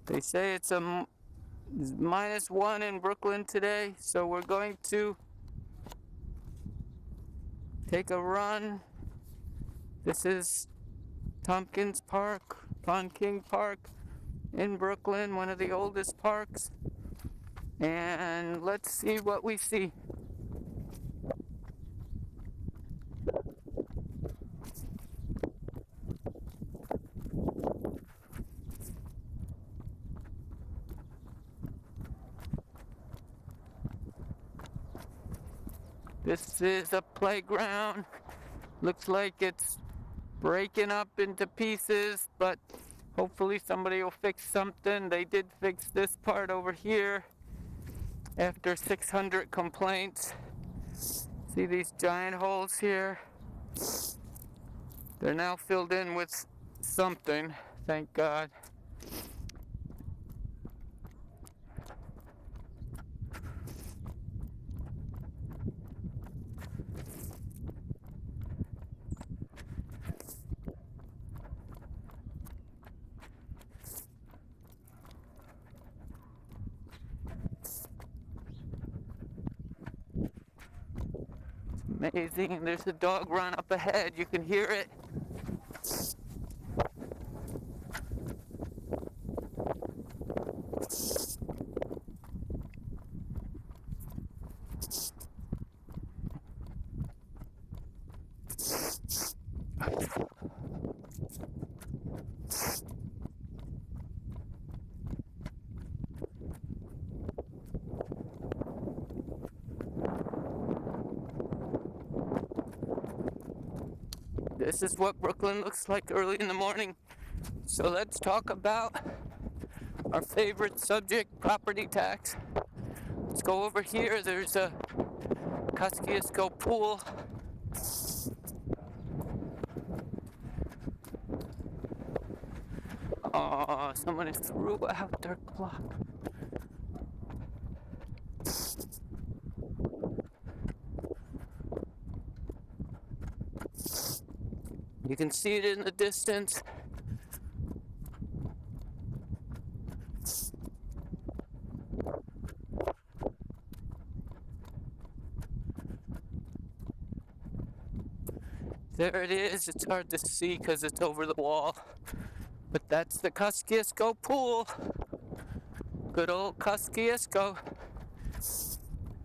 They say it's a -1 in Brooklyn today, so we're going to take a run. This is Tompkins Park, Pond King Park in Brooklyn, one of the oldest parks. And let's see what we see. This is a playground. Looks like it's breaking up into pieces, but hopefully somebody will fix something. They did fix this part over here after 600 complaints. See these giant holes here? They're now filled in with something, thank God. Amazing. There's a dog run up ahead. You can hear it. This is what Brooklyn looks like early in the morning. So let's talk about our favorite subject, property tax. Let's go over here. There's a Kosciuszko pool. Oh, someone threw out their clock. You can see it in the distance. There it is. It's hard to see because it's over the wall. But that's the Kosciuszko pool. Good old Kosciuszko.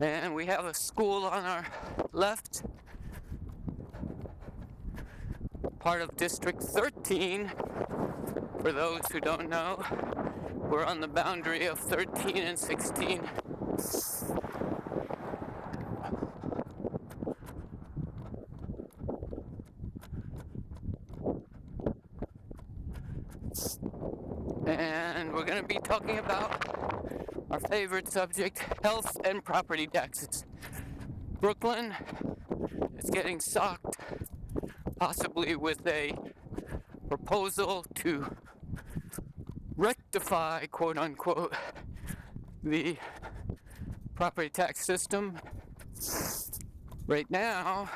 And we have a school on our left. Part of District 13. For those who don't know, we're on the boundary of 13 and 16. And we're going to be talking about our favorite subject, health and property taxes. Brooklyn is getting socked, possibly with a proposal to rectify, quote unquote, the property tax system. Right now,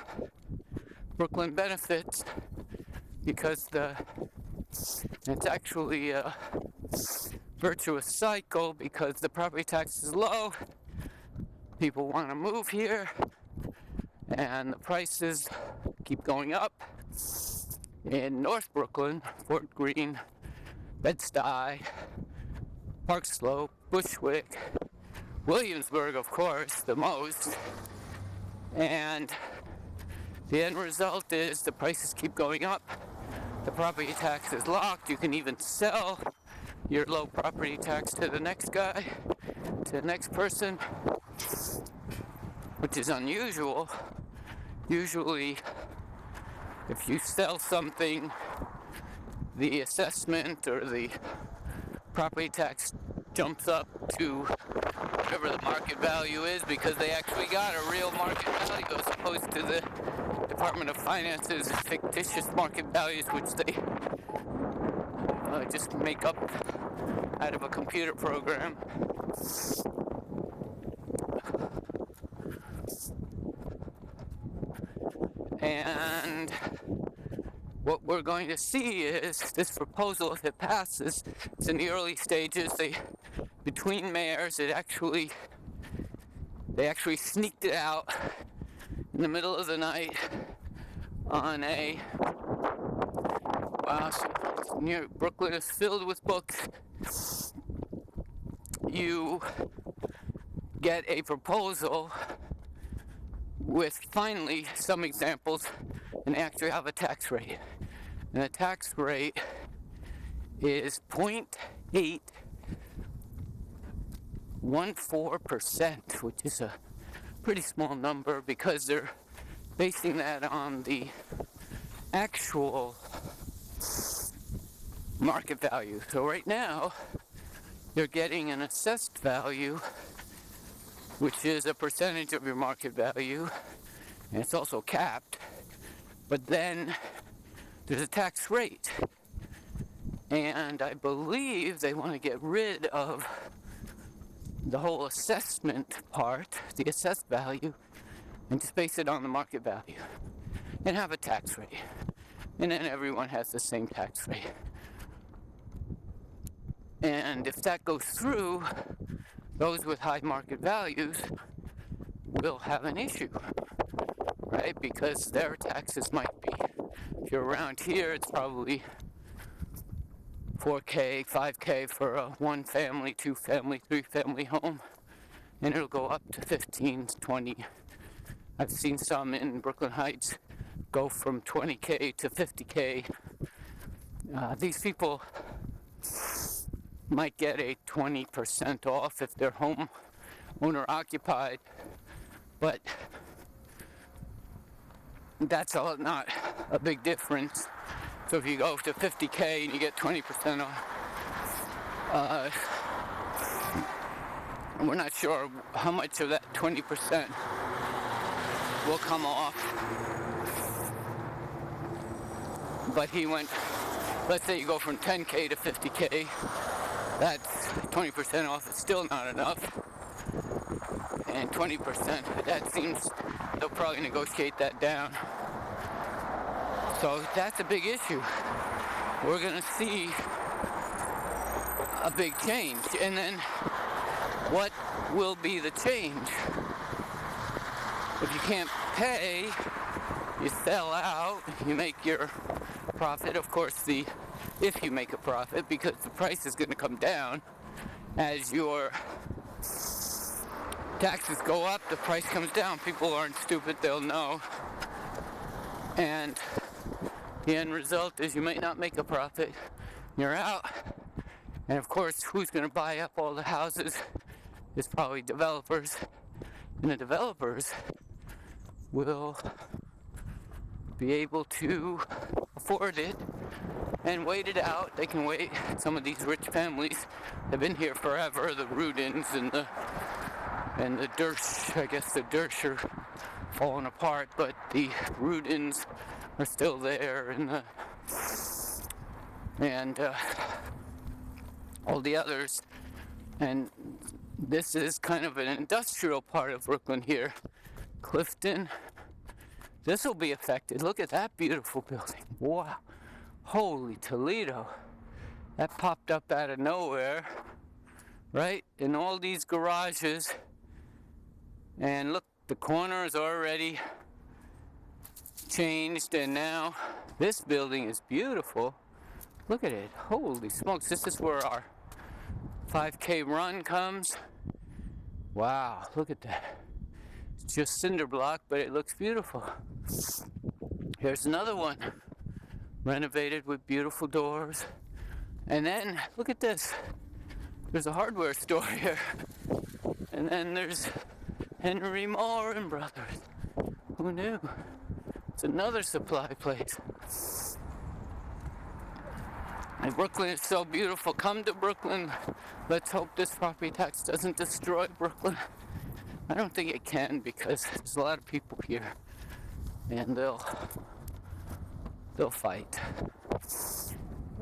Brooklyn benefits because it's actually a virtuous cycle because the property tax is low, people want to move here, and the prices keep going up. In North Brooklyn, Fort Greene, Bed-Stuy, Park Slope, Bushwick, Williamsburg, of course, the most. And the end result is the prices keep going up. The property tax is locked. You can even sell your low property tax to the next guy, to the next person, which is unusual. Usually, if you sell something, the assessment or the property tax jumps up to whatever the market value is because they actually got a real market value as opposed to the Department of Finance's fictitious market values, which they just make up out of a computer program. And what we're going to see is this proposal, if it passes, it's in the early stages. Between mayors, they actually sneaked it out in the middle of the night on a, wow, so near Brooklyn is filled with books. You get a proposal with finally some examples, and they actually have a tax rate. And the tax rate is 0.814%, which is a pretty small number because they're basing that on the actual market value. So right now, you're getting an assessed value, which is a percentage of your market value, and it's also capped. But then there's a tax rate, and I believe they want to get rid of the whole assessment part, the assessed value, and just base it on the market value and have a tax rate, and then everyone has the same tax rate. And if that goes through, those with high market values will have an issue, right? Because their taxes might be, if you're around here, it's probably $4K, $5K for a 1-family, 2-family, 3-family home, and it'll go up to 15, 20. I've seen some in Brooklyn Heights go from 20K to 50K. These people might get a 20% off if they're home owner occupied, but that's not a big difference. So if you go to 50K and you get 20% off, we're not sure how much of that 20% will come off. But he went, let's say you go from 10K to 50K, that's 20% off. It's still not enough. And 20%, that seems, they'll probably negotiate that down. So that's a big issue. We're going to see a big change. And then what will be the change? If you can't pay, you sell out, you make your profit. Of course, if you make a profit, because the price is going to come down as your taxes go up, the price comes down. People aren't stupid, they'll know. And the end result is you might not make a profit, you're out. And of course, who's going to buy up all the houses is probably developers. And the developers will be able to afford it and wait it out. They can wait. Some of these rich families have been here forever. The Rudins and the Dersh, I guess the Dersh are falling apart, but the Rudins are still there, and all the others. And this is kind of an industrial part of Brooklyn here. Clifton, this will be affected. Look at that beautiful building. Wow. Holy Toledo. That popped up out of nowhere, right? In all these garages. And look, the corner is already changed, and now this building is beautiful. Look at it. Holy smokes. This is where our 5K run comes. Wow, look at that. It's just cinder block, but it looks beautiful. Here's another one, renovated with beautiful doors. And then look at this. There's a hardware store here. And then there's Henry Moore and Brothers. Who knew? It's another supply place. And Brooklyn is so beautiful. Come to Brooklyn. Let's hope this property tax doesn't destroy Brooklyn. I don't think it can, because there's a lot of people here, and they'll fight.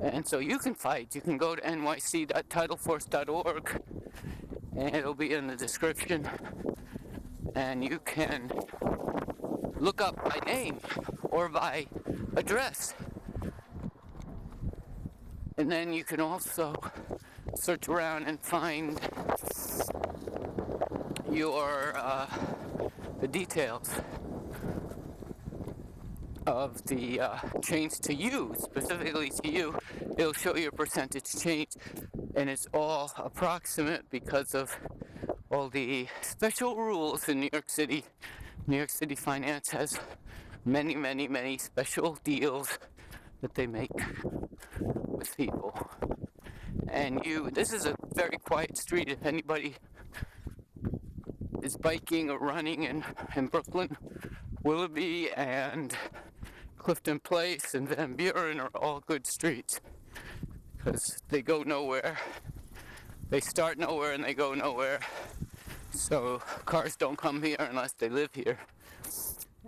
And so you can fight. You can go to nyc.titleforce.org, and it'll be in the description. And you can look up by name or by address And then you can also search around and find your the details of the change to you, specifically to you. It'll show your percentage change, and it's all approximate because of all the special rules in New York City. New York City Finance has many, many, many special deals that they make with people. And this is a very quiet street. If anybody is biking or running in Brooklyn, Willoughby and Clifton Place and Van Buren are all good streets because they go nowhere. They start nowhere and they go nowhere. So cars don't come here unless they live here.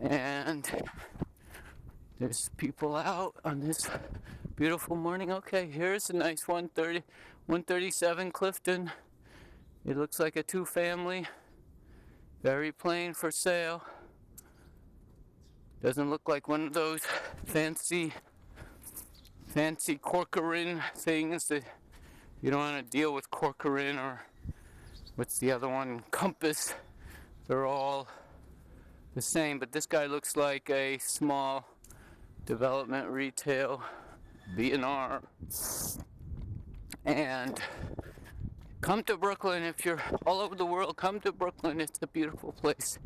And there's people out on this beautiful morning. Okay, here's a nice 137 Clifton. It looks like a two-family. Very plain for sale. Doesn't look like one of those fancy Corcoran things that you don't want to deal with. Corcoran, or what's the other one? Compass. They're all the same, but this guy looks like a small development retail B&R. And come to Brooklyn. If you're all over the world, come to Brooklyn. It's a beautiful place.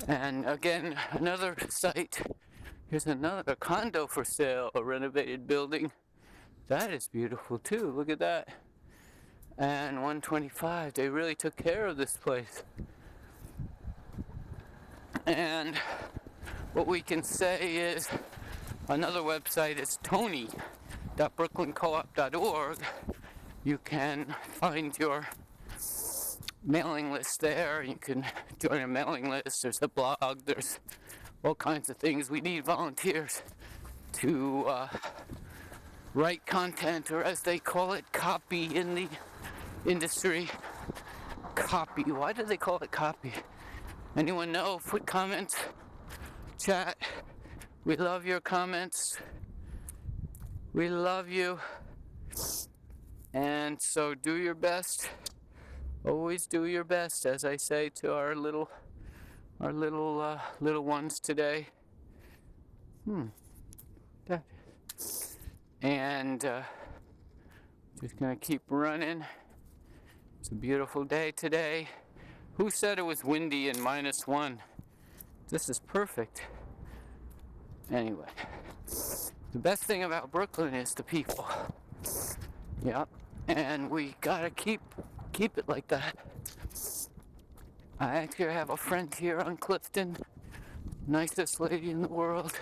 And again, another site. Here's another condo for sale, a renovated building. That is beautiful too. Look at that. And 125. They really took care of this place. And what we can say is another website is tony.brooklyncoop.org. You can find your mailing list there. You can join a mailing list. There's a blog. There's all kinds of things. We need volunteers to write content, or as they call it, copy in the industry. Copy. Why do they call it copy? Anyone know? Put comments. Chat. We love your comments. We love you. And so do your best. Always do your best, as I say to our little ones today. That is. And just gonna keep running. It's a beautiful day today. Who said it was windy and -1? This is perfect. Anyway, the best thing about Brooklyn is the people. Yep, and we gotta keep it like that. I actually have a friend here on Clifton, nicest lady in the world.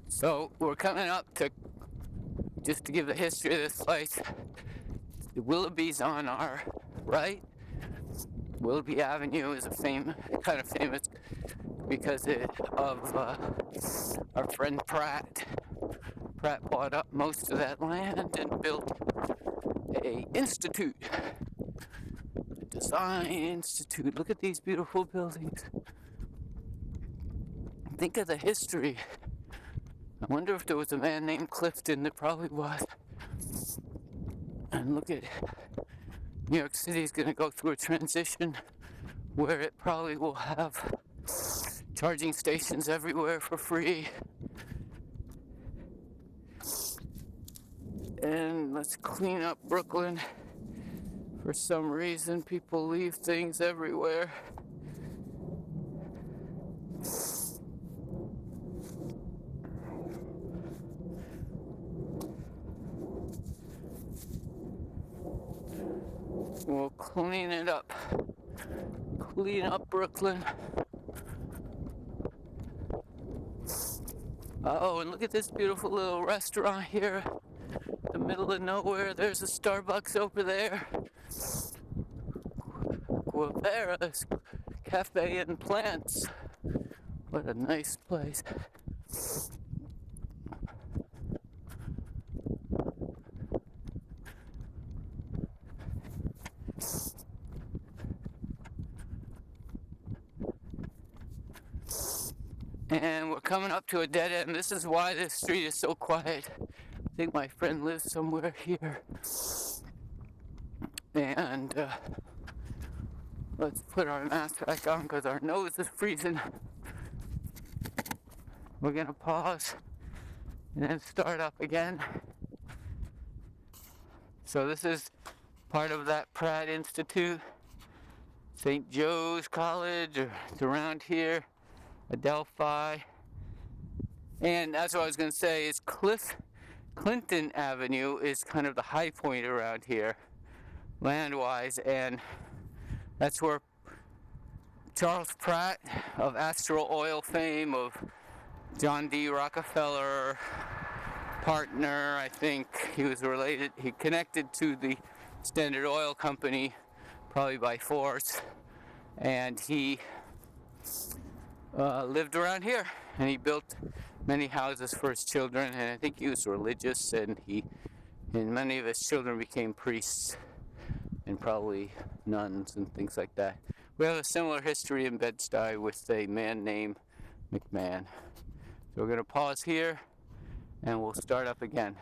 So we're coming up to, just to give the history of this place, the Willoughby's on our right. Willoughby Avenue is kind of famous because of our friend Pratt. Pratt bought up most of that land and built a institute, a design institute. Look at these beautiful buildings. Think of the history. I wonder if there was a man named Clifton. There probably was. And look at New York City is going to go through a transition where it probably will have charging stations everywhere for free. And let's clean up Brooklyn. For some reason, people leave things everywhere. We'll clean it up. Clean up Brooklyn. Oh, and look at this beautiful little restaurant here. In the middle of nowhere. There's a Starbucks over there. Guevara's Cafe and Plants. What a nice place. And we're coming up to a dead end. This is why this street is so quiet. I think my friend lives somewhere here. And let's put our mask back on because our nose is freezing. We're gonna pause and then start up again. So this is part of that Pratt Institute, St. Joe's College, or it's around here, Adelphi. And that's what I was gonna say is Clinton Avenue is kind of the high point around here, land-wise, and that's where Charles Pratt of Astral Oil fame, of John D. Rockefeller partner, I think he was related, he connected to the Standard Oil Company, probably by force, and he lived around here, and he built many houses for his children, and I think he was religious, and many of his children became priests, and probably nuns and things like that. We have a similar history in Bed-Stuy with a man named McMahon. So we're going to pause here and we'll start up again.